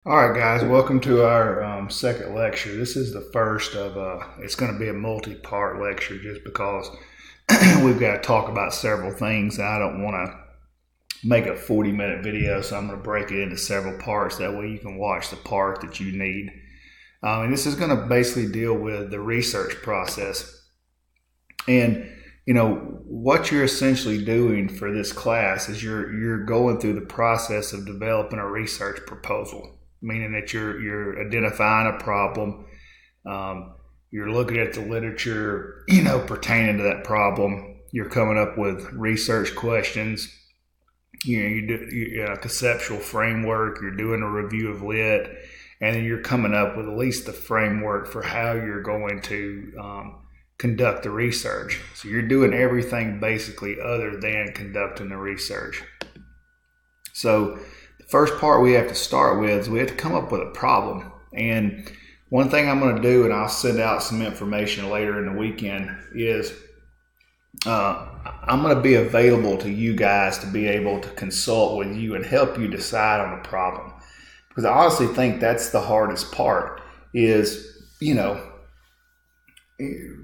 All right, guys, welcome to our second lecture. This is the first of, it's going to be a multi-part lecture just because we've got to talk about several things, and I don't want to make a 40-minute video, so I'm going to break it into several parts. That way you can watch the part that you need. And this is going to basically deal with the research process. And, what you're essentially doing for this class is you're going through the process of developing a research proposal. Meaning that you're identifying a problem, you're looking at the literature, pertaining to that problem. You're coming up with research questions. You do a conceptual framework. You're doing a review of lit, and then you're coming up with at least the framework for how you're going to conduct the research. So you're doing everything basically other than conducting the research. So first part we have to start with is we have to come up with a problem. And one thing I'm going to do, and I'll send out some information later in the weekend, is I'm going to be available to you guys to be able to consult with you and help you decide on a problem. Because I honestly think that's the hardest part is,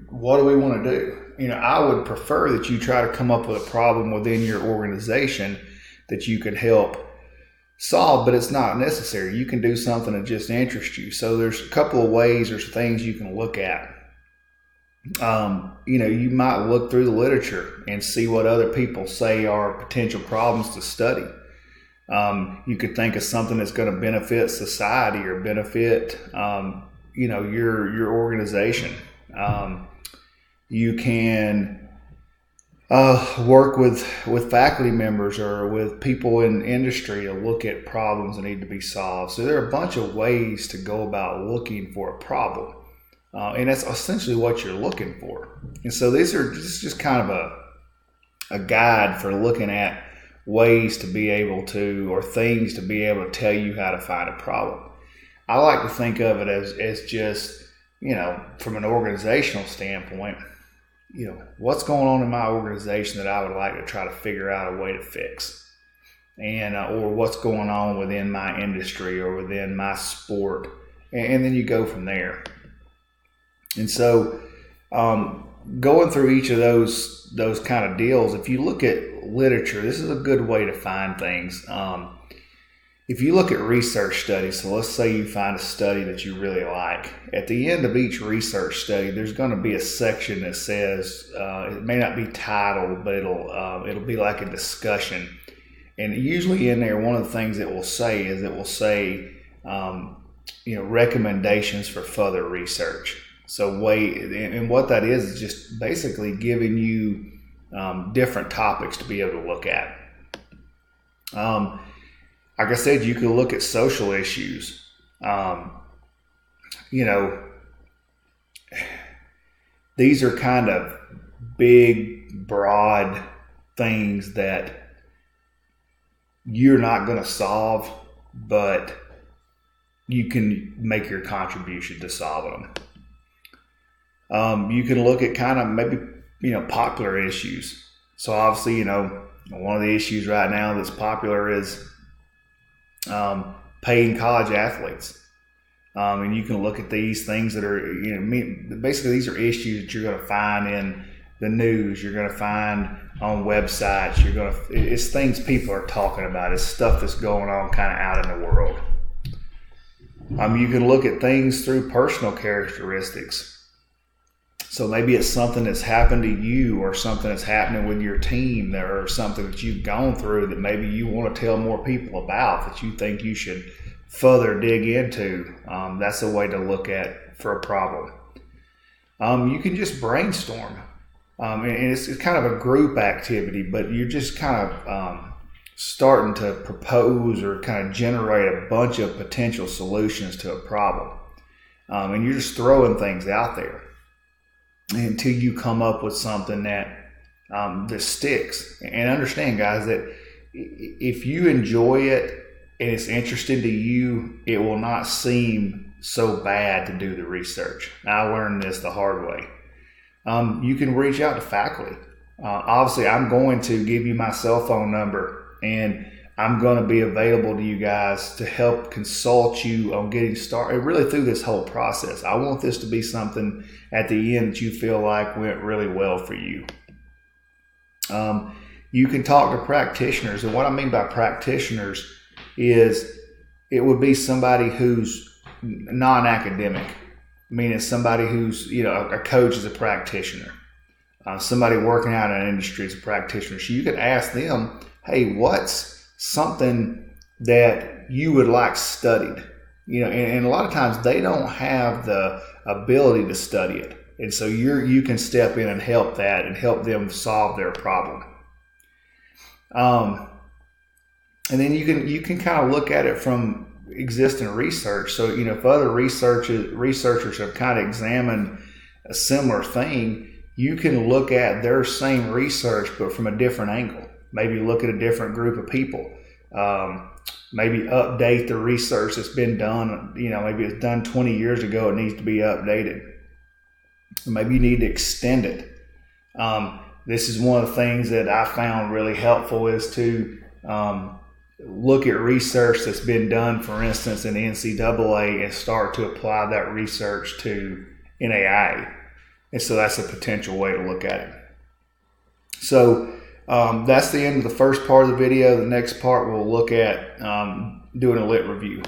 what do we want to do? I would prefer that you try to come up with a problem within your organization that you can help solve, but it's not necessary. You can do something that just interests you. So there's a couple of ways, there's things you can look at. You might look through the literature and see what other people say are potential problems to study. You could think of something that's going to benefit society or benefit, your organization. You can work with faculty members or with people in industry to look at problems that need to be solved. So there are a bunch of ways to go about looking for a problem. And that's essentially what you're looking for. And so this is just kind of a guide for looking at ways to be able to, or things to be able to tell you how to find a problem. I like to think of it as just, from an organizational standpoint, what's going on in my organization that I would like to try to figure out a way to fix, and or what's going on within my industry or within my sport, and then you go from there. And so going through each of those kind of deals, if you look at literature, this is a good way to find things. If you look at research studies, so let's say you find a study that you really like. At the end of each research study, there's going to be a section that says, it may not be titled, but it'll be like a discussion. And usually in there, one of the things it will say recommendations for further research. So and what that is just basically giving you different topics to be able to look at. Like I said, you can look at social issues. These are kind of big, broad things that you're not going to solve, but you can make your contribution to solving them. You can look at kind of maybe, popular issues. So obviously, one of the issues right now that's popular is paying college athletes. And you can look at these things that are, basically these are issues that you're going to find in the news, you're going to find on websites, it's things people are talking about, it's stuff that's going on kind of out in the world. You can look at things through personal characteristics. So maybe it's something that's happened to you or something that's happening with your team or something that you've gone through that maybe you want to tell more people about that you think you should further dig into. That's a way to look at for a problem. You can just brainstorm. And it's kind of a group activity, but you're just kind of starting to propose or kind of generate a bunch of potential solutions to a problem. And you're just throwing things out there until you come up with something that sticks. And understand, guys, that if you enjoy it and it's interesting to you, it will not seem so bad to do the research. I learned this the hard way. You can reach out to faculty. Obviously, I'm going to give you my cell phone number, and I'm going to be available to you guys to help consult you on getting started really through this whole process. I want this to be something at the end that you feel like went really well for you. You can talk to practitioners, and what I mean by practitioners is it would be somebody who's non-academic, meaning somebody who's, a coach is a practitioner. Somebody working out in an industry is a practitioner. So you could ask them, hey, what's something that you would like studied? And a lot of times they don't have the ability to study it. And so you can step in and help that and help them solve their problem. And then you can kind of look at it from existing research. So, if other researchers have kind of examined a similar thing, you can look at their same research, but from a different angle. Maybe look at a different group of people. Maybe update the research that's been done. Maybe it's done 20 years ago. It needs to be updated. Maybe you need to extend it. This is one of the things that I found really helpful is to look at research that's been done, for instance, in the NCAA and start to apply that research to NAIA. And so that's a potential way to look at it. So that's the end of the first part of the video. The next part we'll look at doing a lit review.